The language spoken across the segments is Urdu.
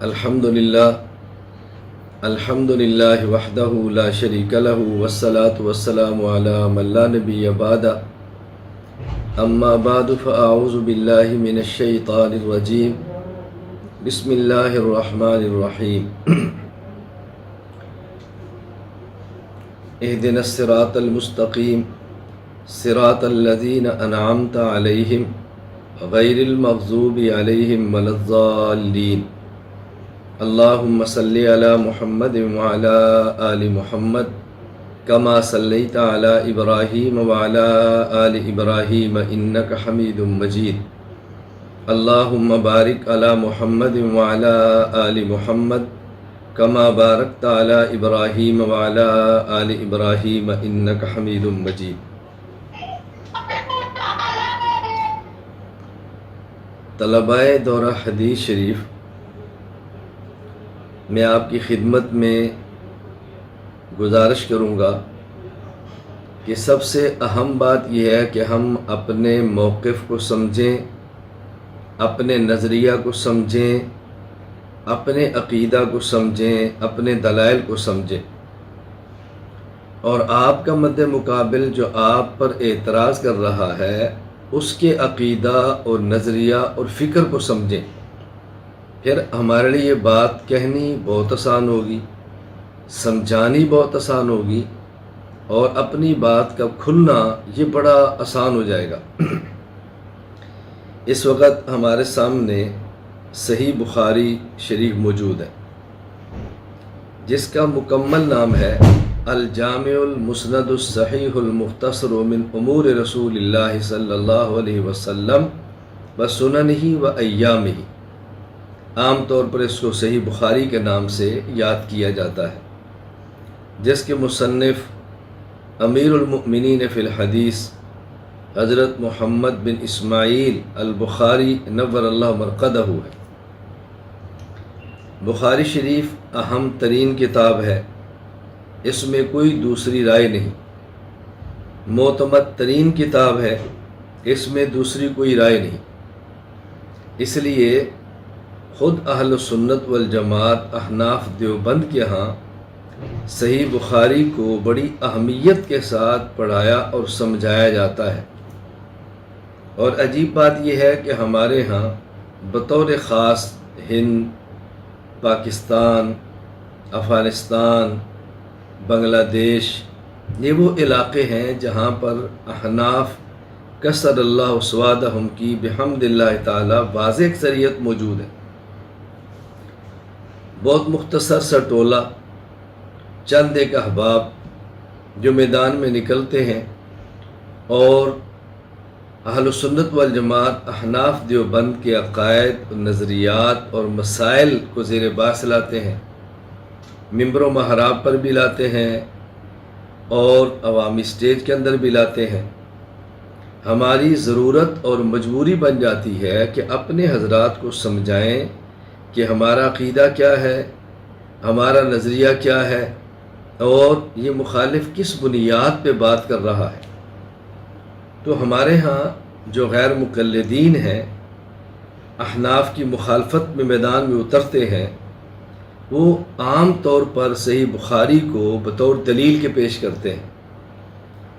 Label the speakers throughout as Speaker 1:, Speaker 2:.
Speaker 1: الحمد للہ وحدہ لا شریک لہ والصلاة والسلام علی من لا نبی بعد اما بعد فاعوذ باللہ من الشیطان الرجیم بسم اللہ الرحمن الرحیم اہدنا الصراط المستقیم صراط الذین انعمت علیہم غیر المغضوب علیہم ولا الضالین اللہم صلی علی محمد وعلی آل محمد کما صلیت علی ابراہیم وعلی آل ابراہیم انک حمید مجید اللہم بارک علی محمد وعلی آل محمد کما بارکت علی ابراہیم وعلی آل ابراہیم انک حمید مجید۔ طلبائے دورہ حدیث شریف، میں آپ کی خدمت میں گزارش کروں گا کہ سب سے اہم بات یہ ہے کہ ہم اپنے موقف کو سمجھیں، اپنے نظریہ کو سمجھیں، اپنے عقیدہ کو سمجھیں، اپنے دلائل کو سمجھیں، اور آپ کا مد مقابل جو آپ پر اعتراض کر رہا ہے اس کے عقیدہ اور نظریہ اور فکر کو سمجھیں۔ پھر ہمارے لیے یہ بات کہنی بہت آسان ہوگی، سمجھانی بہت آسان ہوگی، اور اپنی بات کا کھلنا یہ بڑا آسان ہو جائے گا۔ اس وقت ہمارے سامنے صحیح بخاری شریف موجود ہے، جس کا مکمل نام ہے الجامع المسند الصحیح المختصر من امور رسول اللہ صلی اللہ علیہ وسلم وسننہ وایامہ۔ عام طور پر اس کو صحیح بخاری کے نام سے یاد کیا جاتا ہے، جس کے مصنف امیر المؤمنین فی الحدیث حضرت محمد بن اسماعیل البخاری نور اللہ مرقدہ ہے۔ بخاری شریف اہم ترین کتاب ہے، اس میں کوئی دوسری رائے نہیں۔ معتمد ترین کتاب ہے، اس میں دوسری کوئی رائے نہیں۔ اس لیے خود اہل سنت والجماعت احناف دیوبند کے ہاں صحیح بخاری کو بڑی اہمیت کے ساتھ پڑھایا اور سمجھایا جاتا ہے، اور عجیب بات یہ ہے کہ ہمارے ہاں بطور خاص ہند، پاکستان، افغانستان، بنگلہ دیش، یہ وہ علاقے ہیں جہاں پر احناف کثر اللہ اسوادہم کی بحمد اللہ تعالی واضح اکثریت موجود ہے۔ بہت مختصر سا ٹولہ، چند ایک احباب جو میدان میں نکلتے ہیں اور اہل سنت والجماعت احناف دیوبند کے عقائد، نظریات اور مسائل کو زیر بحث لاتے ہیں، ممبر و محراب پر بھی لاتے ہیں اور عوامی سٹیج کے اندر بھی لاتے ہیں۔ ہماری ضرورت اور مجبوری بن جاتی ہے کہ اپنے حضرات کو سمجھائیں کہ ہمارا عقیدہ کیا ہے، ہمارا نظریہ کیا ہے، اور یہ مخالف کس بنیاد پہ بات کر رہا ہے۔ تو ہمارے ہاں جو غیر مقلدین ہیں، احناف کی مخالفت میں میدان میں اترتے ہیں، وہ عام طور پر صحیح بخاری کو بطور دلیل کے پیش کرتے ہیں،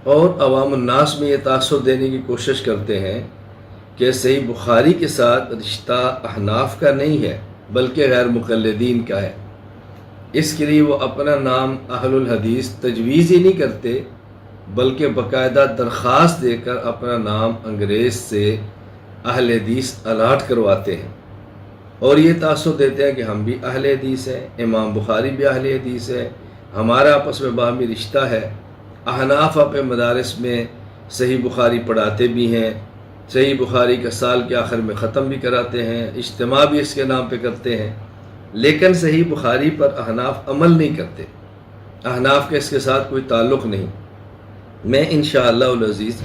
Speaker 1: اور عوام الناس میں یہ تاثر دینے کی کوشش کرتے ہیں کہ صحیح بخاری کے ساتھ رشتہ احناف کا نہیں ہے بلکہ غیر مقلدین کا ہے۔ اس کے لیے وہ اپنا نام اہل الحدیث تجویز ہی نہیں کرتے، بلکہ باقاعدہ درخواست دے کر اپنا نام انگریز سے اہل حدیث الاٹ کرواتے ہیں، اور یہ تاثر دیتے ہیں کہ ہم بھی اہل حدیث ہیں، امام بخاری بھی اہل حدیث ہے، ہمارا آپس میں باہمی رشتہ ہے۔ احناف اپنے مدارس میں صحیح بخاری پڑھاتے بھی ہیں، صحیح بخاری کا سال کے آخر میں ختم بھی کراتے ہیں، اجتماع بھی اس کے نام پہ کرتے ہیں، لیکن صحیح بخاری پر احناف عمل نہیں کرتے، احناف کا اس کے ساتھ کوئی تعلق نہیں۔ میں انشاءاللہ العزیز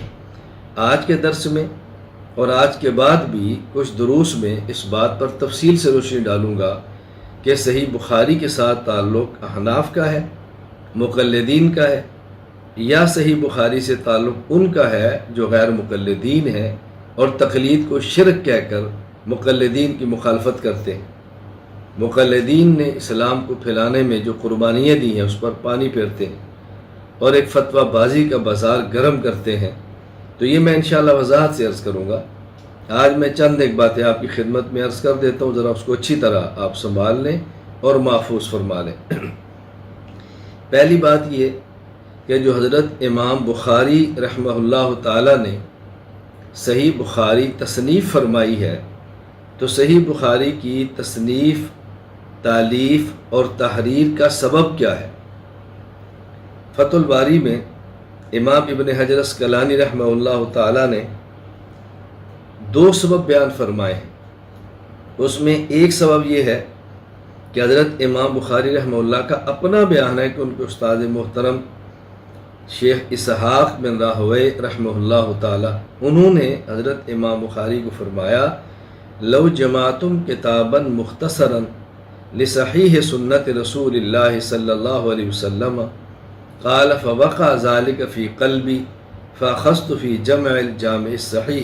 Speaker 1: آج کے درس میں اور آج کے بعد بھی کچھ دروس میں اس بات پر تفصیل سے روشنی ڈالوں گا کہ صحیح بخاری کے ساتھ تعلق احناف کا ہے، مقلدین کا ہے، یا صحیح بخاری سے تعلق ان کا ہے جو غیر مقلدین ہیں اور تقلید کو شرک کہہ کر مقلدین کی مخالفت کرتے ہیں۔ مقلدین نے اسلام کو پھیلانے میں جو قربانیاں دی ہیں اس پر پانی پھیرتے ہیں اور ایک فتویٰ بازی کا بازار گرم کرتے ہیں، تو یہ میں انشاءاللہ وضاحت سے عرض کروں گا۔ آج میں چند ایک باتیں آپ کی خدمت میں عرض کر دیتا ہوں، ذرا اس کو اچھی طرح آپ سنبھال لیں اور محفوظ فرما لیں۔ پہلی بات یہ کہ جو حضرت امام بخاری رحمہ اللہ تعالی نے صحیح بخاری تصنیف فرمائی ہے، تو صحیح بخاری کی تصنیف، تالیف اور تحریر کا سبب کیا ہے؟ فتح الباری میں امام ابن حجر عسقلانی رحمہ اللہ تعالی نے 2 سبب بیان فرمائے ہیں۔ اس میں ایک سبب یہ ہے کہ حضرت امام بخاری رحمہ اللہ کا اپنا بیان ہے کہ ان کے استاد محترم شیخ اسحاق بن راہویہ رحمہ اللہ تعالی، انہوں نے حضرت امام بخاری کو فرمایا، لو جمعتم کتابا مختصرا لصحیح سنت رسول اللہ صلی اللہ علیہ وسلم قال فوقع ذلك فی قلبی فاخذت فی جمع الجامع الصحیح،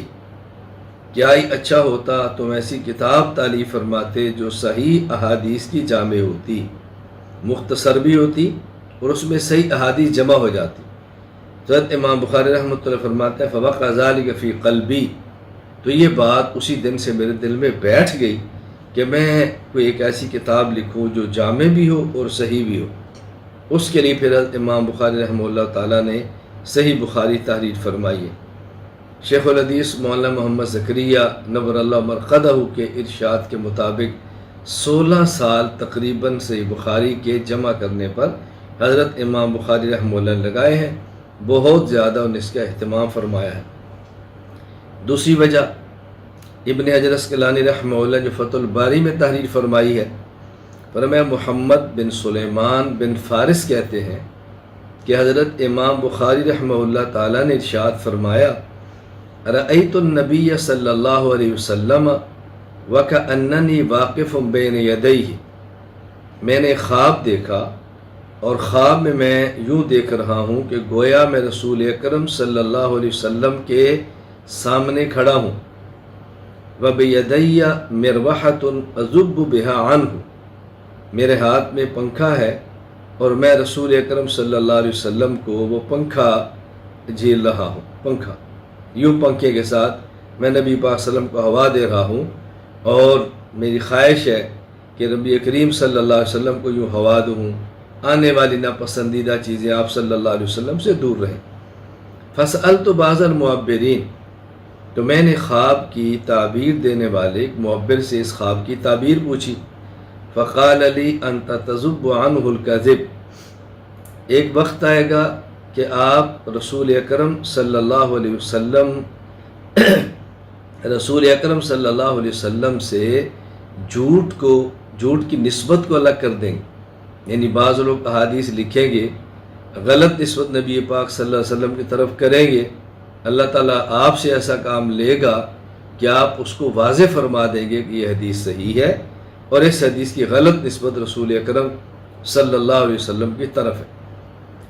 Speaker 1: کیا ہی اچھا ہوتا تم ایسی کتاب تالیف فرماتے جو صحیح احادیث کی جامع ہوتی، مختصر بھی ہوتی اور اس میں صحیح احادیث جمع ہو جاتی۔ حضرت امام بخاری رحمۃ اللہ فرماتے ہیں فوقع ذلك فی قلبی، تو یہ بات اسی دن سے میرے دل میں بیٹھ گئی کہ میں کوئی ایک ایسی کتاب لکھوں جو جامع بھی ہو اور صحیح بھی ہو۔ اس کے لیے پھر حضرت امام بخاری رحمہ اللہ تعالیٰ نے صحیح بخاری تحریر فرمائی ہے۔ شیخ الحدیث مولانا محمد زکریا نور اللہ مرقدہ کے ارشاد کے مطابق 16 سال تقریباً صحیح بخاری کے جمع کرنے پر حضرت امام بخاری رحمہ اللہ نے لگائے ہیں، بہت زیادہ انہیں اس کا اہتمام فرمایا ہے۔ دوسری وجہ ابن حجر عسقلانی رحمہ اللہ جو فتح الباری میں تحریر فرمائی ہے، فرمایا محمد بن سلیمان بن فارس کہتے ہیں کہ حضرت امام بخاری رحمہ اللہ تعالیٰ نے ارشاد فرمایا، رأیت النبی صلی اللہ علیہ وسلم وکأننی واقف بین یدیہ، میں نے خواب دیکھا اور خواب میں میں یوں دیکھ رہا ہوں کہ گویا میں رسول اکرم صلی اللہ علیہ وسلم کے سامنے کھڑا ہوں، وبیدی مروحۃ اذب بہا عنہ، میرے ہاتھ میں پنکھا ہے اور میں رسول اکرم صلی اللہ علیہ وسلم کو وہ پنکھا جھیل رہا ہوں، پنکھا یوں پنکھے کے ساتھ میں نبی پاک صلی اللہ علیہ وسلم کو ہوا دے رہا ہوں، اور میری خواہش ہے کہ نبی کریم صلی اللہ علیہ وسلم کو یوں ہوا دوں، آنے والی ناپسندیدہ چیزیں آپ صلی اللہ علیہ وسلم سے دور رہیں۔ فسألت بعض المعبرین، تو میں نے خواب کی تعبیر دینے والے ایک معبر سے اس خواب کی تعبیر پوچھی، فقال لی انت تذب عنہ الکذب، ایک وقت آئے گا کہ آپ رسول اکرم صلی اللہ علیہ وسلم سے جھوٹ کی نسبت کو الگ کر دیں گے، یعنی بعض لوگ احادیث لکھیں گے، غلط نسبت نبی پاک صلی اللہ علیہ وسلم کی طرف کریں گے، اللہ تعالیٰ آپ سے ایسا کام لے گا کہ آپ اس کو واضح فرما دیں گے کہ یہ حدیث صحیح ہے اور اس حدیث کی غلط نسبت رسول اکرم صلی اللہ علیہ وسلم کی طرف ہے۔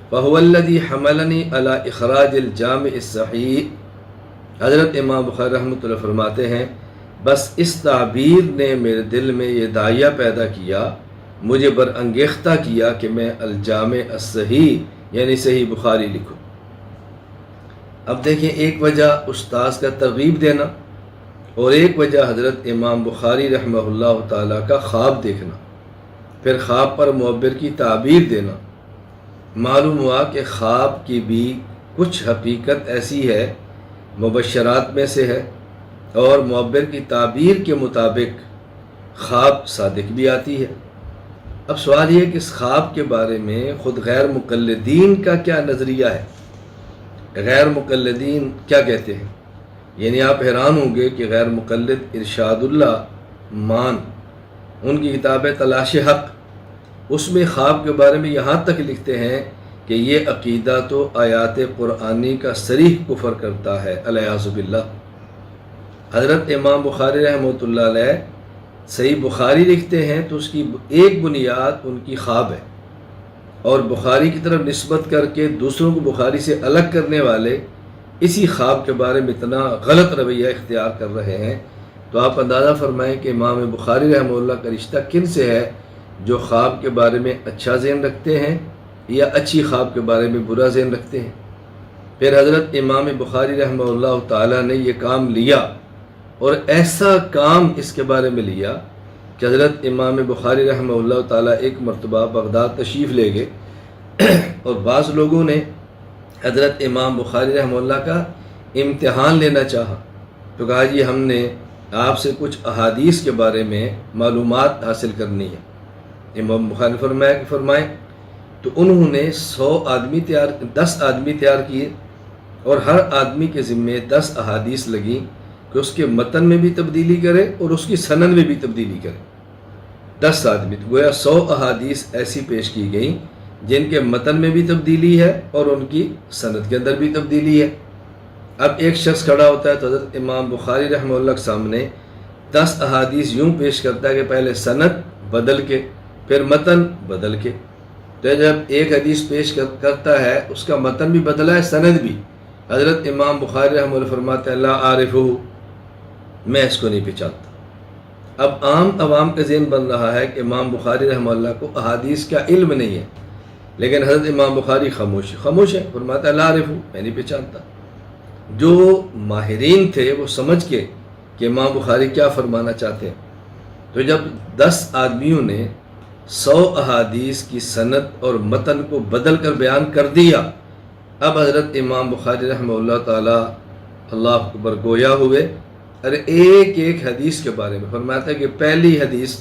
Speaker 1: فَهُوَ الَّذِي حَمَلَنِي عَلَى إِخْرَاجِ الْجَامِعِ الصَّحِيحِ، حضرت امام بخاری رحمۃ اللہ فرماتے ہیں بس اس تعبیر نے میرے دل میں یہ داعیہ پیدا کیا، مجھے برانگیختہ کیا کہ میں الجامع الصحیح یعنی صحیح بخاری لکھوں۔ اب دیکھیں، ایک وجہ استاذ کا ترغیب دینا اور ایک وجہ حضرت امام بخاری رحمہ اللہ تعالیٰ کا خواب دیکھنا، پھر خواب پر معبر کی تعبیر دینا۔ معلوم ہوا کہ خواب کی بھی کچھ حقیقت ایسی ہے، مبشرات میں سے ہے، اور معبر کی تعبیر کے مطابق خواب صادق بھی آتی ہے۔ اب سوال یہ کہ اس خواب کے بارے میں خود غیر مقلدین کا کیا نظریہ ہے، غیر مقلدین کیا کہتے ہیں؟ یعنی آپ حیران ہوں گے کہ غیر مقلد ارشاد اللہ مان، ان کی کتاب تلاش حق، اس میں خواب کے بارے میں یہاں تک لکھتے ہیں کہ یہ عقیدہ تو آیات قرآنی کا صریح کفر کرتا ہے، الیاذ باللہ۔ حضرت امام بخاری رحمۃ اللہ علیہ صحیح بخاری لکھتے ہیں تو اس کی ایک بنیاد ان کی خواب ہے، اور بخاری کی طرف نسبت کر کے دوسروں کو بخاری سے الگ کرنے والے اسی خواب کے بارے میں اتنا غلط رویہ اختیار کر رہے ہیں، تو تو آپ اندازہ فرمائیں کہ امام بخاری رحمہ اللہ کا رشتہ کن سے ہے جو خواب کے بارے میں اچھا ذہن رکھتے ہیں یا اچھی خواب کے بارے میں برا ذہن رکھتے ہیں۔ پھر حضرت امام بخاری رحمہ اللہ تعالیٰ نے یہ کام لیا، اور ایسا کام اس کے بارے میں لیا کہ حضرت امام بخاری رحمہ اللہ تعالیٰ ایک مرتبہ بغداد تشریف لے گئے، اور بعض لوگوں نے حضرت امام بخاری رحمہ اللہ کا امتحان لینا چاہا، تو کہا جی ہم نے آپ سے کچھ احادیث کے بارے میں معلومات حاصل کرنی ہے۔ امام بخاری نے فرمائیں تو انہوں نے 10 آدمی تیار کیے، اور ہر آدمی کے ذمے 10 احادیث لگیں کہ اس کے متن میں بھی تبدیلی کرے اور اس کی سند میں بھی تبدیلی کرے۔ 10 آدمی، گویا 100 احادیث ایسی پیش کی گئیں جن کے متن میں بھی تبدیلی ہے اور ان کی سند کے اندر بھی تبدیلی ہے۔ اب ایک شخص کھڑا ہوتا ہے تو حضرت امام بخاری رحمہ اللہ کے سامنے 10 احادیث یوں پیش کرتا ہے کہ پہلے سند بدل کے، پھر متن بدل کے۔ تو جب ایک حدیث پیش کرتا ہے اس کا متن بھی بدلا ہے، سند بھی، حضرت امام بخاری رحمہ اللہ فرماتے ہیں لا عارفہ، میں اس کو نہیں پہچانتا۔ اب عام عوام کا ذہن بن رہا ہے کہ امام بخاری رحمہ اللہ کو احادیث کا علم نہیں ہے، لیکن حضرت امام بخاری خاموش ہے، فرماتا ہے لا عارفہ، میں نہیں پہچانتا۔ جو ماہرین تھے وہ سمجھ کے کہ امام بخاری کیا فرمانا چاہتے ہیں، تو جب 10 آدمیوں نے 100 احادیث کی سند اور متن کو بدل کر بیان کر دیا، اب حضرت امام بخاری رحمہ اللہ تعالی اللہ اکبر گویا ہوئے، ارے ایک ایک حدیث کے بارے میں فرماتا ہے کہ پہلی حدیث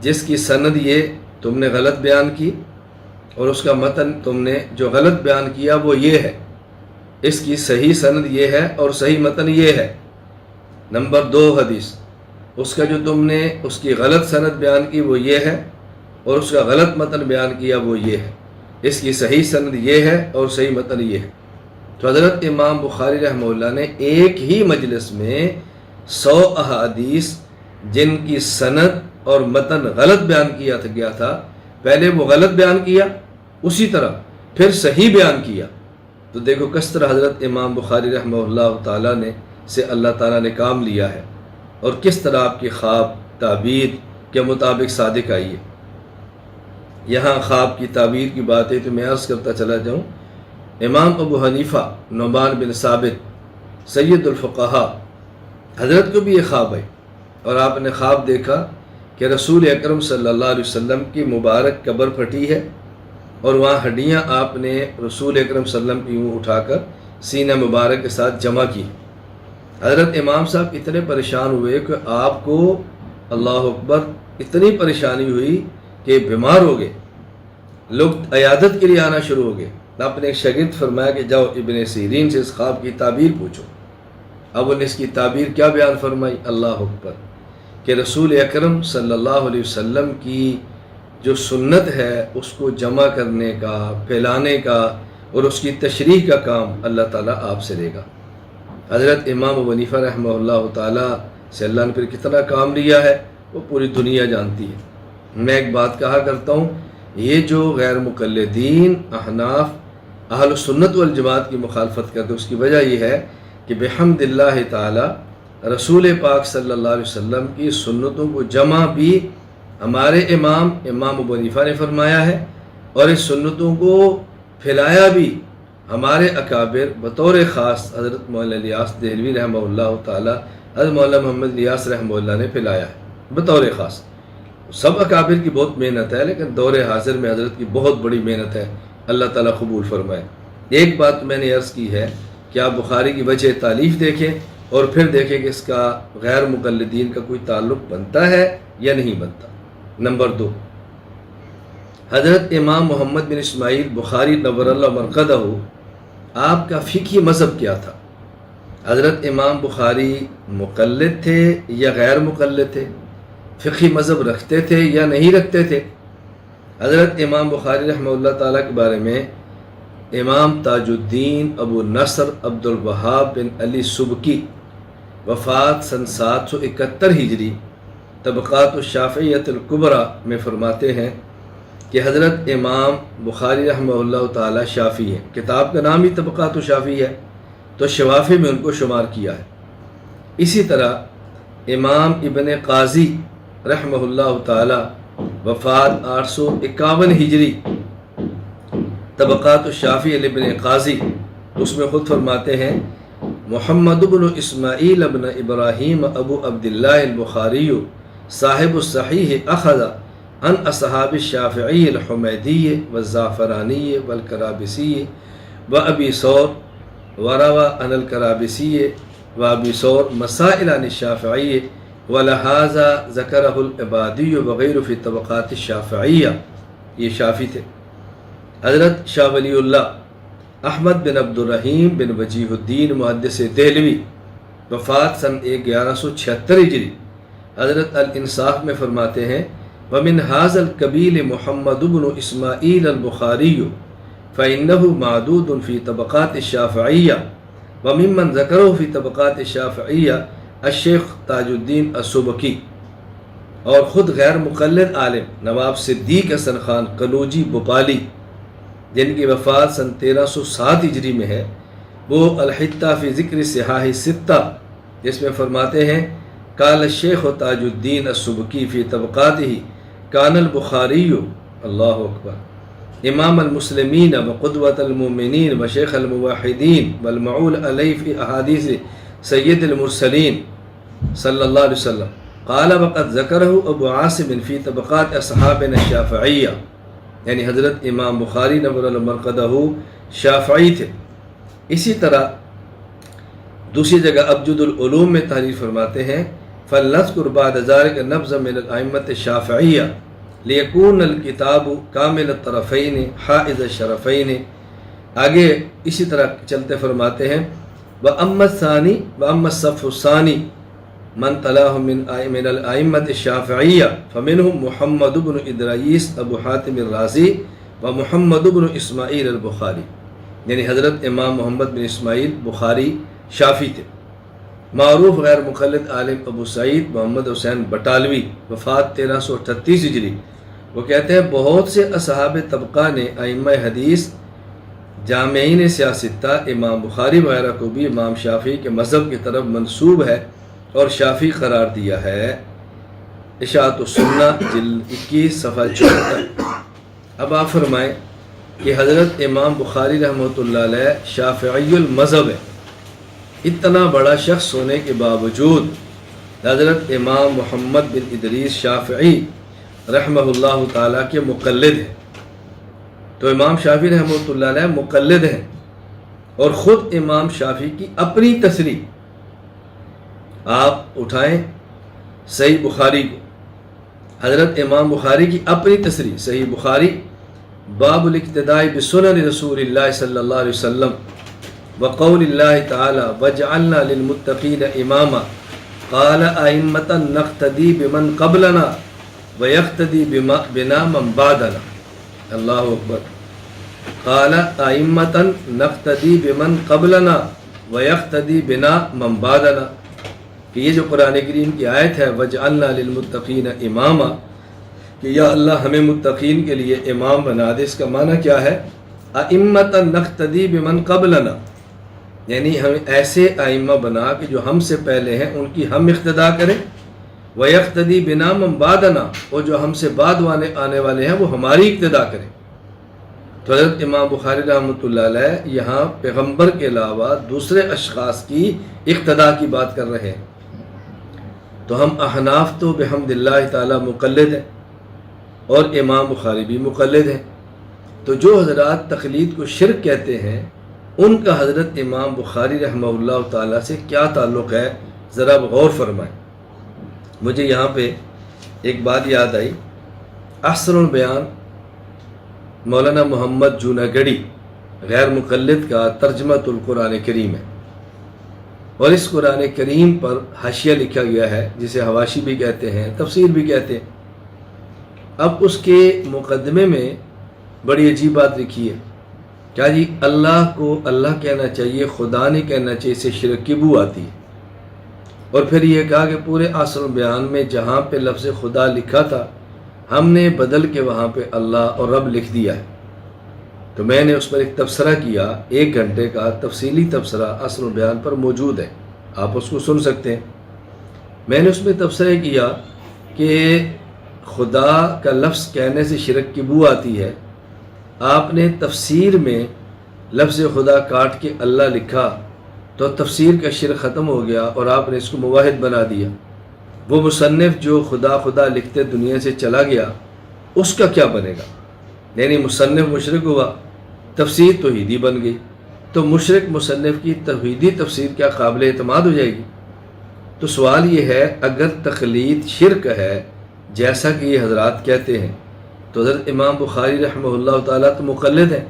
Speaker 1: جس کی سند یہ تم نے غلط بیان کی، اور اس کا متن تم نے جو غلط بیان کیا وہ یہ ہے، اس کی صحیح سند یہ ہے اور صحیح متن یہ ہے۔ نمبر 2 حدیث، اس کا جو تم نے اس کی غلط سند بیان کی وہ یہ ہے، اور اس کا غلط متن بیان کیا وہ یہ ہے، اس کی صحیح سند یہ ہے اور صحیح متن یہ ہے۔ تو حضرت امام بخاری رحمہ اللہ نے ایک ہی مجلس میں 100 احادیث جن کی سند اور متن غلط بیان کیا گیا تھا، پہلے وہ غلط بیان کیا، اسی طرح پھر صحیح بیان کیا۔ تو دیکھو کس طرح حضرت امام بخاری رحمہ اللہ تعالیٰ نے اللہ تعالیٰ نے کام لیا ہے، اور کس طرح آپ کی خواب تعبیر کے مطابق صادق آئی ہے۔ یہاں خواب کی تعبیر کی بات ہے تو میں عرض کرتا چلا جاؤں، امام ابو حنیفہ نعمان بن ثابت سید الفقہاء، حضرت کو بھی یہ خواب ہے، اور آپ نے خواب دیکھا کہ رسول اکرم صلی اللہ علیہ وسلم کی مبارک قبر پھٹی ہے، اور وہاں ہڈیاں آپ نے رسول اکرم صلی اللہ علیہ وسلم کی یوں اٹھا کر سینہ مبارک کے ساتھ جمع کی۔ حضرت امام صاحب اتنے پریشان ہوئے کہ آپ کو اللہ اکبر اتنی پریشانی ہوئی کہ بیمار ہو گئے، لوگ عیادت کے لیے آنا شروع ہو گئے۔ آپ نے ایک شاگرد فرمایا کہ جاؤ ابن سیرین سے اس خواب کی تعبیر پوچھو۔ اب انہیں اس کی تعبیر کیا بیان فرمائی، اللہ اکبر، کہ رسول اکرم صلی اللہ علیہ وسلم کی جو سنت ہے اس کو جمع کرنے کا، پھیلانے کا اور اس کی تشریح کا کام اللہ تعالیٰ آپ سے لے گا۔ حضرت امام ابو حنیفہ رحمہ اللہ تعالیٰ سے اللہ نے پھر کتنا کام لیا ہے وہ پوری دنیا جانتی ہے۔ میں ایک بات کہا کرتا ہوں، یہ جو غیر مقلدین احناف اہل سنت والجماعت کی مخالفت کرتے اس کی وجہ یہ ہے کہ بحمد اللہ تعالی رسول پاک صلی اللہ علیہ وسلم کی سنتوں کو جمع بھی ہمارے امام ابو حنیفہ نے فرمایا ہے، اور اس سنتوں کو پھیلایا بھی ہمارے اکابر بطور خاص حضرت مولانا الیاس دہلوی رحمہ اللہ تعالی، حضرت مولانا محمد الیاس رحمہ اللہ نے پھیلایا ہے بطور خاص۔ سب اکابر کی بہت محنت ہے، لیکن دور حاضر میں حضرت کی بہت بڑی محنت ہے، اللہ تعالیٰ قبول فرمائے۔ ایک بات میں نے عرض کی ہے کہ آپ بخاری کی وجہ تالیف دیکھیں اور پھر دیکھیں کہ اس کا غیر مقلدین کا کوئی تعلق بنتا ہے یا نہیں بنتا۔ نمبر 2، حضرت امام محمد بن اسماعیل بخاری نور اللہ مرقدہ، آپ کا فقہی مذہب کیا تھا؟ حضرت امام بخاری مقلد تھے یا غیر مقلد تھے؟ فقہی مذہب رکھتے تھے یا نہیں رکھتے تھے؟ حضرت امام بخاری رحمہ اللہ تعالیٰ کے بارے میں امام تاج الدین ابو نصر عبد الوہاب بن علی سبکی وفات سن 771 ہجری طبقات الشافعیۃ الکبریٰ میں فرماتے ہیں کہ حضرت امام بخاری رحمہ اللہ تعالیٰ شافعی ہیں، کتاب کا نام ہی طبقات الشافعی ہے، تو شوافی میں ان کو شمار کیا ہے۔ اسی طرح امام ابن قاضی رحمہ اللہ تعالی، وفات 851 ہجری، طبقات الشافعی ابن قاضی، اس میں خود فرماتے ہیں محمد بن اسماعیل ابن ابراہیم ابو عبداللہ البخاری صاحب الصحیح اخذ عن اصحاب الشافعی الحمیدی والزعفرانی والکرابسی وابی ثور وروى عن الکرابسی وابی ثور مسائل عن الشافعی ولہذا ذکرہ العبادی وغیر فی طبقات الشافعیہ. یہ شافعی تھے. حضرت شاہ ولی اللہ احمد بن عبد الرحیم بن وجیہ الدین محدث دہلوی، وفات سن 1176 ہجری، حضرت الانصاف میں فرماتے ہیں ومن هذا القبیل محمد بن اسماعیل البخاری فإنه معدود فی طبقات الشافعیہ وممن ذکرہ فی طبقات الشافعیہ الشیخ تاج الدین السبکی. اور خود غیر مقلد عالم نواب صدیق حسن خان قنوجی بھوپالی، جن کی وفات سن 1307 ہجری میں ہے، وہ الحتہ فی ذکر صحاح ستہ، جس میں فرماتے ہیں قال الشیخ تاج الدین السبکی فی طبقاتہ کان البخاری اللہ اکبر امام المسلمین وقدوۃ المؤمنین وشیخ الموحدین والمعول علیہ فی احادیث سید المرسلین صلی اللہ علیہ وسلم. قال وقد ذکرہ ابو عاصم فی طبقات اصحابنا الشافعیہ، یعنی حضرت امام بخاری نور مرقدہ شافعی تھے. اسی طرح دوسری جگہ ابجد العلوم میں تحریر فرماتے ہیں فلنذکر بعد ذلك نبذا من الائمۃ الشافعیہ لیکون الکتاب کامل الطرفین حائز الشرفین. آگے اسی طرح چلتے فرماتے ہیں وَأَمَّا الثَّانِي وَأَمَّا الصَّفُّ الثَّانِي من تلاہ من الائمۃ الشافعیہ فمنہم محمد بن ادریس ابو حاتم الرازی و محمد بن اسماعیل البخاری، یعنی حضرت امام محمد بن اسماعیل بخاری شافعی تھے. معروف غیر مقلد عالم ابو سعید محمد حسین بٹالوی، وفات 1338 ہجری، وہ کہتے ہیں بہت سے اصحاب طبقہ نے ائمہ حدیث جامعین سیاستہ امام بخاری وغیرہ کو بھی امام شافعی کے مذہب کی طرف منسوب ہے اور شافعی قرار دیا ہے. اشاعت السنہ جلد 21 صفحہ 74. اب آپ فرمائیں کہ حضرت امام بخاری رحمۃ اللہ علیہ شافعی المذہب ہے. اتنا بڑا شخص ہونے کے باوجود حضرت امام محمد بن ادریس شافعی رحمہ اللہ تعالیٰ کے مقلد ہیں. تو امام شافعی رحمۃ اللہ علیہ مقلد ہیں، اور خود امام شافعی کی اپنی تصریح آپ اٹھائیں صحیح بخاری کو، حضرت امام بخاری کی اپنی تصریح صحیح بخاری باب الاقتداء بسنن رسول اللہ صلی اللہ علیہ وسلم وقول اللہ تعالی وجعلنا للمتقین اماما قال ائمة نقتدی بمن قبلنا ویقتدی بنا من بعدنا. اللہ اکبر. قال ائمة نقتدی بمن قبلنا ویقتدی بنا من بعدنا، کہ یہ جو قرآن کریم کی آیت ہے وجعلنا للمتقین اماما، کہ یا اللہ ہمیں متقین کے لیے امام بنا دے، اس کا معنی کیا ہے؟ ائمۃ نقتدی بمن قبلنا، یعنی ہم ایسے ائمہ بنا کہ جو ہم سے پہلے ہیں ان کی ہم اقتداء کریں، ویقتدی بنا من بعدنا، اور جو ہم سے بعد آنے والے ہیں وہ ہماری اقتداء کریں. تو حضرت امام بخاری رحمۃ اللہ علیہ یہاں پیغمبر کے علاوہ دوسرے اشخاص کی اقتداء کی بات کر رہے ہیں. تو ہم احناف تو بحمد اللہ تعالی مقلد ہیں، اور امام بخاری بھی مقلد ہیں. تو جو حضرات تقلید کو شرک کہتے ہیں ان کا حضرت امام بخاری رحمہ اللہ تعالیٰ سے کیا تعلق ہے، ذرا غور فرمائیں. مجھے یہاں پہ ایک بات یاد آئی. احسن البیان مولانا محمد جوناگڑھی غیر مقلد کا ترجمۃ القرآن کریم ہے، اور اس قرآن کریم پر حاشیہ لکھا گیا ہے جسے حواشی بھی کہتے ہیں، تفسیر بھی کہتے ہیں. اب اس کے مقدمے میں بڑی عجیب بات لکھی ہے. کیا جی اللہ کو اللہ کہنا چاہیے، خدا نہیں کہنا چاہیے، اسے شرک کی بو آتی ہے. اور پھر یہ کہا کہ پورے اصل بیان میں جہاں پہ لفظ خدا لکھا تھا ہم نے بدل کے وہاں پہ اللہ اور رب لکھ دیا ہے. تو میں نے اس پر ایک تبصرہ کیا، 1 گھنٹے کا تفصیلی تبصرہ اصل بیان پر موجود ہے، آپ اس کو سن سکتے ہیں. میں نے اس میں تبصرہ کیا کہ خدا کا لفظ کہنے سے شرک کی بو آتی ہے، آپ نے تفسیر میں لفظ خدا کاٹ کے اللہ لکھا تو تفسیر کا شرک ختم ہو گیا اور آپ نے اس کو مواحد بنا دیا۔ وہ مصنف جو خدا خدا لکھتے دنیا سے چلا گیا، اس کا کیا بنے گا؟ یعنی مصنف مشرک ہوا، تفسیر توحیدی بن گئی، تو مشرک مصنف کی توحیدی تفسیر کیا قابل اعتماد ہو جائے گی؟ تو سوال یہ ہے، اگر تقلید شرک ہے جیسا کہ یہ حضرات کہتے ہیں، تو حضرت امام بخاری رحمہ اللہ تعالیٰ تو مقلد ہیں،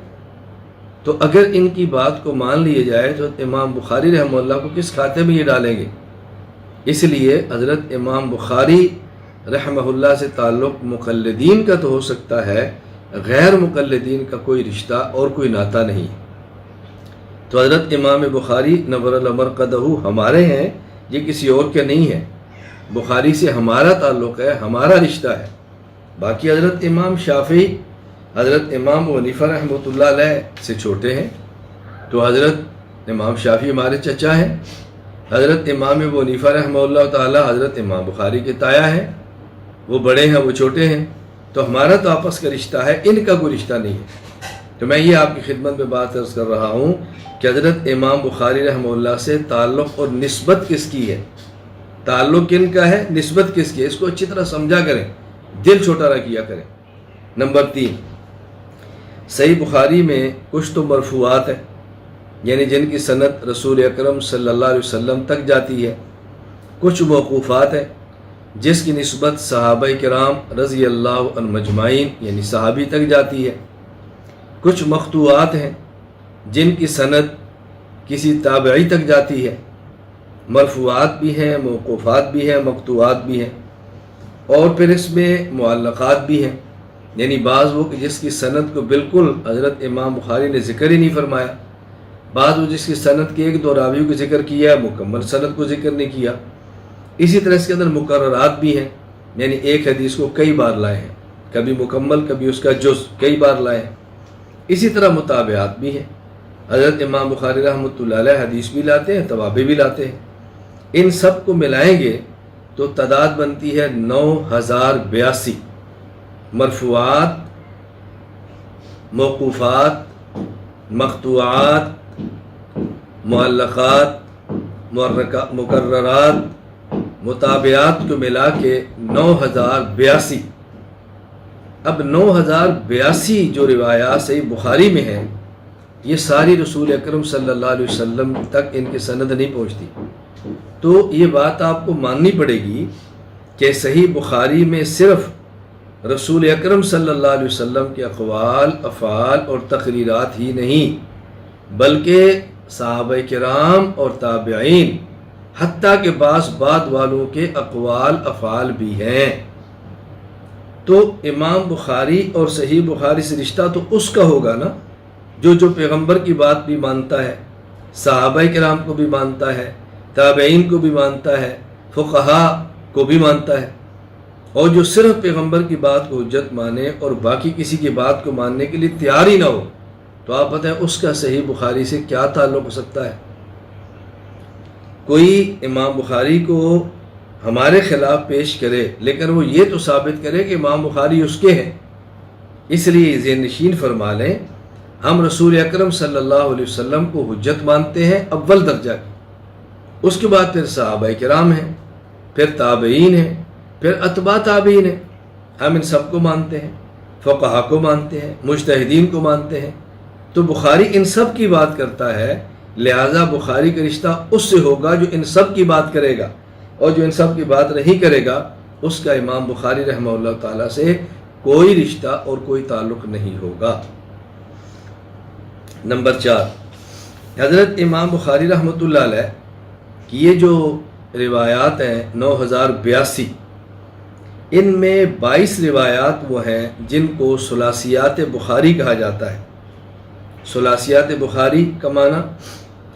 Speaker 1: تو اگر ان کی بات کو مان لیے جائے تو امام بخاری رحمہ اللہ کو کس کھاتے میں یہ ڈالیں گے؟ اس لیے حضرت امام بخاری رحمہ اللہ سے تعلق مقلدین کا تو ہو سکتا ہے، غیر مقلدین کا کوئی رشتہ اور کوئی ناطہ نہیں۔ تو حضرت امام بخاری نور اللہ مرقدہ ہمارے ہیں، یہ کسی اور کے نہیں ہے۔ بخاری سے ہمارا تعلق ہے، ہمارا رشتہ ہے۔ باقی حضرت امام شافعی، حضرت امام حنیفہ رحمۃ اللہ علیہ سے چھوٹے ہیں، تو حضرت امام شافعی ہمارے چچا ہیں، حضرت امام ابو حنیفہ رحمہ اللہ تعالی حضرت امام بخاری کے تایا ہیں، وہ بڑے ہیں وہ چھوٹے ہیں، تو ہمارا تو آپس کا رشتہ ہے، ان کا کوئی رشتہ نہیں ہے۔ تو میں یہ آپ کی خدمت میں بات عرض کر رہا ہوں کہ حضرت امام بخاری رحمہ اللہ سے تعلق اور نسبت کس کی ہے؟ تعلق کن کا ہے، نسبت کس کی ہے؟ اس کو اچھی طرح سمجھا کریں، دل چھوٹا نہ کیا کریں۔ نمبر 3، صحیح بخاری میں کچھ تو مرفوعات ہیں، یعنی جن کی سند رسول اکرم صلی اللہ علیہ وسلم تک جاتی ہے، کچھ موقوفات ہیں جس کی نسبت صحابہ کرام رضی اللہ عنہم اجمعین یعنی صحابی تک جاتی ہے، کچھ مقطوعات ہیں جن کی سند کسی تابعی تک جاتی ہے۔ مرفوعات بھی ہیں، موقوفات بھی ہیں، مقطوعات بھی ہیں، اور پھر اس میں معلقات بھی ہیں، یعنی بعض وہ کہ جس کی سند کو بالکل حضرت امام بخاری نے ذکر ہی نہیں فرمایا، بعض وہ جس کی سند کے ایک دو راویوں کو ذکر کیا، مکمل سند کو ذکر نہیں کیا۔ اسی طرح اس کے اندر مکررات بھی ہیں، یعنی ایک حدیث کو کئی بار لائے ہیں، کبھی مکمل کبھی اس کا جز کئی بار لائے ہیں۔ اسی طرح متابعات بھی ہیں، حضرت امام بخاری رحمۃ اللہ علیہ حدیث بھی لاتے ہیں، توابع بھی لاتے ہیں۔ ان سب کو ملائیں گے تو تعداد بنتی ہے 9082 مرفوعات، موقوفات، مقطوعات، معلقات، مکررات، متابعات کو ملا کے 9082۔ اب 9082 جو روایات صحیح بخاری میں ہیں، یہ ساری رسول اکرم صلی اللہ علیہ وسلم تک ان کی سند نہیں پہنچتی، تو یہ بات آپ کو ماننی پڑے گی کہ صحیح بخاری میں صرف رسول اکرم صلی اللہ علیہ وسلم کے اقوال، افعال اور تقریرات ہی نہیں، بلکہ صحابہ کرام اور تابعین، حتیٰ کہ بعض بعد والوں کے اقوال، افعال بھی ہیں۔ تو امام بخاری اور صحیح بخاری سے رشتہ تو اس کا ہوگا نا جو پیغمبر کی بات بھی مانتا ہے، صحابہ کرام کو بھی مانتا ہے، تابعین کو بھی مانتا ہے، فقہاء کو بھی مانتا ہے، اور جو صرف پیغمبر کی بات کو حجت مانے اور باقی کسی کی بات کو ماننے کے لیے تیار ہی نہ ہو، تو آپ بتائیں اس کا صحیح بخاری سے کیا تعلق ہو سکتا ہے؟ کوئی امام بخاری کو ہمارے خلاف پیش کرے لیکن وہ یہ تو ثابت کرے کہ امام بخاری اس کے ہیں، اس لیے ذہن نشین فرما لیں، ہم رسول اکرم صلی اللہ علیہ وسلم کو حجت مانتے ہیں اول درجہ کی، اس کے بعد پھر صحابہ کرام ہیں، پھر تابعین ہیں، پھر اتباع تابعین ہیں، ہم ان سب کو مانتے ہیں، فقہاء کو مانتے ہیں، مجتہدین کو مانتے ہیں۔ تو بخاری ان سب کی بات کرتا ہے، لہذا بخاری کا رشتہ اس سے ہوگا جو ان سب کی بات کرے گا، اور جو ان سب کی بات نہیں کرے گا اس کا امام بخاری رحمہ اللہ تعالیٰ سے کوئی رشتہ اور کوئی تعلق نہیں ہوگا۔ نمبر 4، حضرت امام بخاری رحمۃ اللہ علیہ کی یہ جو روایات ہیں 9082، ان میں 22 روایات وہ ہیں جن کو ثلاثیات بخاری کہا جاتا ہے۔ ثلاثیات بخاری کا معنی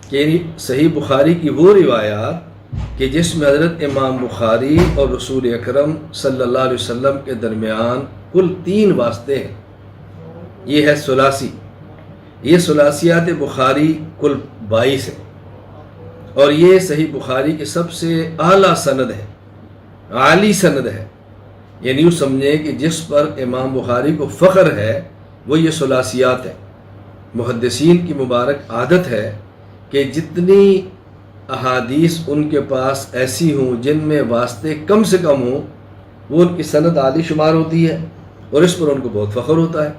Speaker 1: کہ صحیح بخاری کی وہ روایات کہ جس میں حضرت امام بخاری اور رسول اکرم صلی اللہ علیہ وسلم کے درمیان کل 3 واسطے ہیں، یہ ہے ثلاثی۔ یہ ثلاثیات بخاری کل 22 ہیں، اور یہ صحیح بخاری کی سب سے اعلیٰ سند ہے، عالی سند ہے، یعنی یوں سمجھیں کہ جس پر امام بخاری کو فخر ہے وہ یہ ثلاثیات ہے۔ محدثین کی مبارک عادت ہے کہ جتنی احادیث ان کے پاس ایسی ہوں جن میں واسطے کم سے کم ہوں، وہ ان کی سند عالی شمار ہوتی ہے اور اس پر ان کو بہت فخر ہوتا ہے،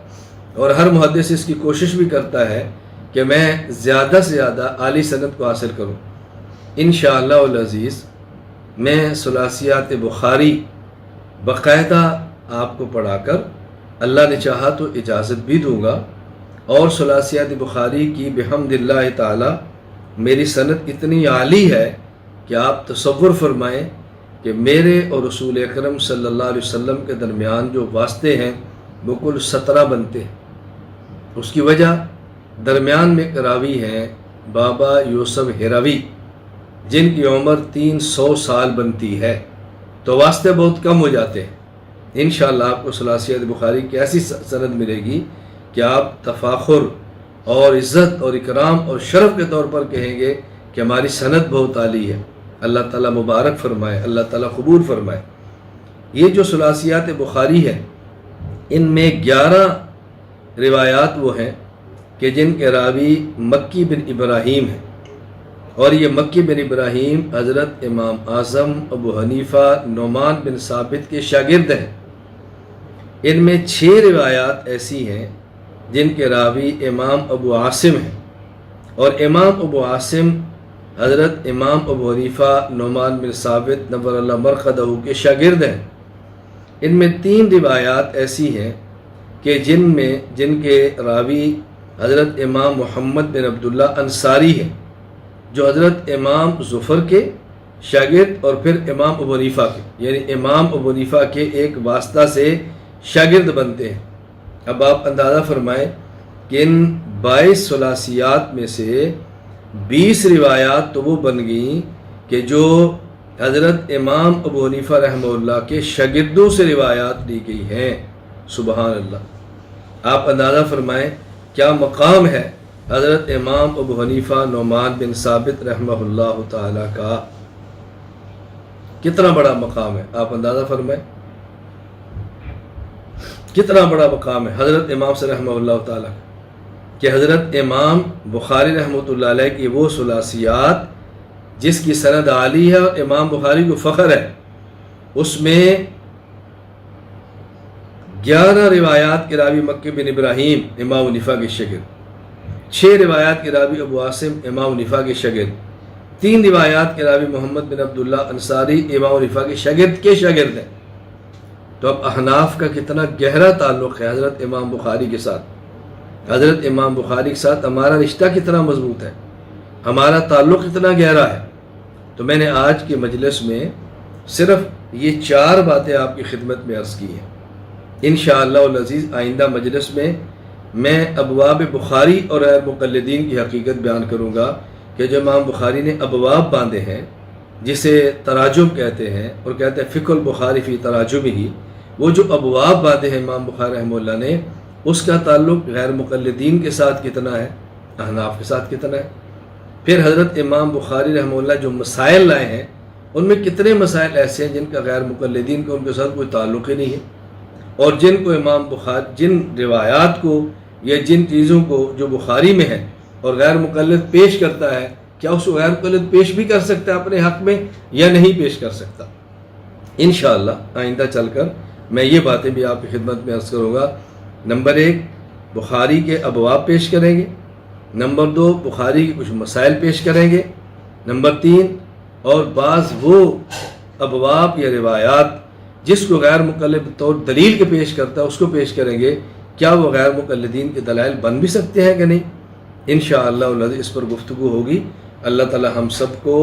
Speaker 1: اور ہر محدث اس کی کوشش بھی کرتا ہے کہ میں زیادہ سے زیادہ عالی سند کو حاصل کروں۔ انشاءاللہ العزیز میں ثلاثیات بخاری باقاعدہ آپ کو پڑھا کر اللہ نے چاہا تو اجازت بھی دوں گا، اور ثلاثیات بخاری کی بحمد اللہ تعالی میری سند اتنی عالی ہے کہ آپ تصور فرمائیں کہ میرے اور رسول اکرم صلی اللہ علیہ وسلم کے درمیان جو واسطے ہیں وہ کل 17 بنتے ہیں۔ اس کی وجہ درمیان میں ایک راوی ہیں بابا یوسف ہراوی، جن کی عمر 300 سال بنتی ہے، تو واسطے بہت کم ہو جاتے ہیں۔ انشاءاللہ آپ کو ثلاثیات بخاری کی ایسی سند ملے گی کہ آپ تفاخر اور عزت اور اکرام اور شرف کے طور پر کہیں گے کہ ہماری سند بہت عالی ہے۔ اللہ تعالیٰ مبارک فرمائے، اللہ تعالیٰ قبول فرمائے۔ یہ جو ثلاثیات بخاری ہے، ان میں 11 روایات وہ ہیں کہ جن کے راوی مکی بن ابراہیم ہیں، اور یہ مکی بن ابراہیم حضرت امام اعظم ابو حنیفہ نعمان بن ثابت کے شاگرد ہیں۔ ان میں 6 روایات ایسی ہیں جن کے راوی امام ابو عاصم ہیں، اور امام ابو عاصم حضرت امام ابو حنیفہ نعمان بن ثابت نور اللہ مرقدہ کے شاگرد ہیں۔ ان میں 3 روایات ایسی ہیں کہ جن کے راوی حضرت امام محمد بن عبداللہ انصاری ہیں، جو حضرت امام ظفر کے شاگرد اور پھر امام ابو حنیفہ کے، یعنی امام ابو حنیفہ کے ایک واسطہ سے شاگرد بنتے ہیں۔ اب آپ اندازہ فرمائیں کہ ان 22 ثلاثیات میں سے 20 روایات تو وہ بن گئیں کہ جو حضرت امام ابو حنیفہ رحمہ اللہ کے شاگردوں سے روایات لی گئی ہیں۔ سبحان اللہ، آپ اندازہ فرمائیں کیا مقام ہے حضرت امام ابو حنیفہ نعمان بن ثابت رحمہ اللہ تعالیٰ کا، کتنا بڑا مقام ہے، آپ اندازہ فرمائیں کتنا بڑا مقام ہے حضرت امام سے رحمہ اللہ تعالیٰ کہ حضرت امام بخاری رحمۃ اللہ علیہ کی وہ ثلاثیات جس کی سند عالی ہے اور امام بخاری کو فخر ہے، اس میں 11 روایات کے راوی مکی بن ابراہیم امام حنیفہ کے شاگرد، 6 روایات کے راوی ابو عاصم امام حنیفہ کے شاگرد، 3 روایات کے راوی محمد بن عبداللہ انصاری امام حنیفہ کے شاگرد ہیں۔ تو اب احناف کا کتنا گہرا تعلق ہے حضرت امام بخاری کے ساتھ، حضرت امام بخاری کے ساتھ ہمارا رشتہ کتنا مضبوط ہے، ہمارا تعلق کتنا گہرا ہے۔ تو میں نے آج کے مجلس میں صرف یہ 4 باتیں آپ کی خدمت میں عرض کی ہیں۔ انشاءاللہ العزیز آئندہ مجلس میں ابواب بخاری اور غیر مقلدین کی حقیقت بیان کروں گا کہ جو امام بخاری نے ابواب باندھے ہیں، جسے تراجم کہتے ہیں اور کہتے ہیں فقہ البخاری فی تراجم ہی، وہ جو ابواب باندھے ہیں امام بخاری رحمہ اللہ نے، اس کا تعلق غیر مقلدین کے ساتھ کتنا ہے، احناف کے ساتھ کتنا ہے۔ پھر حضرت امام بخاری رحمہ اللہ جو مسائل لائے ہیں، ان میں کتنے مسائل ایسے ہیں جن کا غیر مقلدین کو ان کے ساتھ کوئی تعلق ہی نہیں ہے، اور جن کو امام بخاری جن روایات کو یا جن چیزوں کو جو بخاری میں ہے اور غیر مقلد پیش کرتا ہے، کیا اس کو غیر مقلد پیش بھی کر سکتا ہے اپنے حق میں یا نہیں پیش کر سکتا۔ انشاءاللہ آئندہ چل کر میں یہ باتیں بھی آپ کی خدمت میں عرض کروں گا۔ نمبر 1 بخاری کے ابواب پیش کریں گے، نمبر 2 بخاری کے کچھ مسائل پیش کریں گے، نمبر 3 اور بعض وہ ابواب یا روایات جس کو غیر مقلد طور دلیل کے پیش کرتا ہے اس کو پیش کریں گے، کیا وہ غیر مقلدین کے دلائل بن بھی سکتے ہیں کہ نہیں۔ انشاءاللہ اس پر گفتگو ہوگی۔ اللہ تعالی ہم سب کو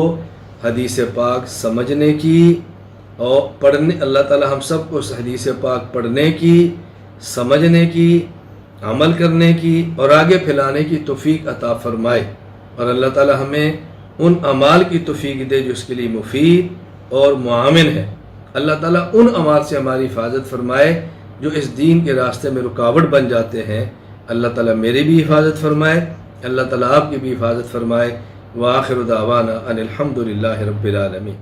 Speaker 1: حدیث پاک سمجھنے کی اور پڑھنے، اللہ تعالی ہم سب کو حدیث پاک پڑھنے کی، سمجھنے کی، عمل کرنے کی اور آگے پھیلانے کی توفیق عطا فرمائے، اور اللہ تعالی ہمیں ان اعمال کی توفیق دے جو اس کے لیے مفید اور معاون ہے۔ اللہ تعالیٰ ان اعمال سے ہماری حفاظت فرمائے جو اس دین کے راستے میں رکاوٹ بن جاتے ہیں۔ اللہ تعالیٰ میری بھی حفاظت فرمائے، اللہ تعالیٰ آپ کی بھی حفاظت فرمائے۔ وآخر دعوانا ان الحمد للہ رب العالمین۔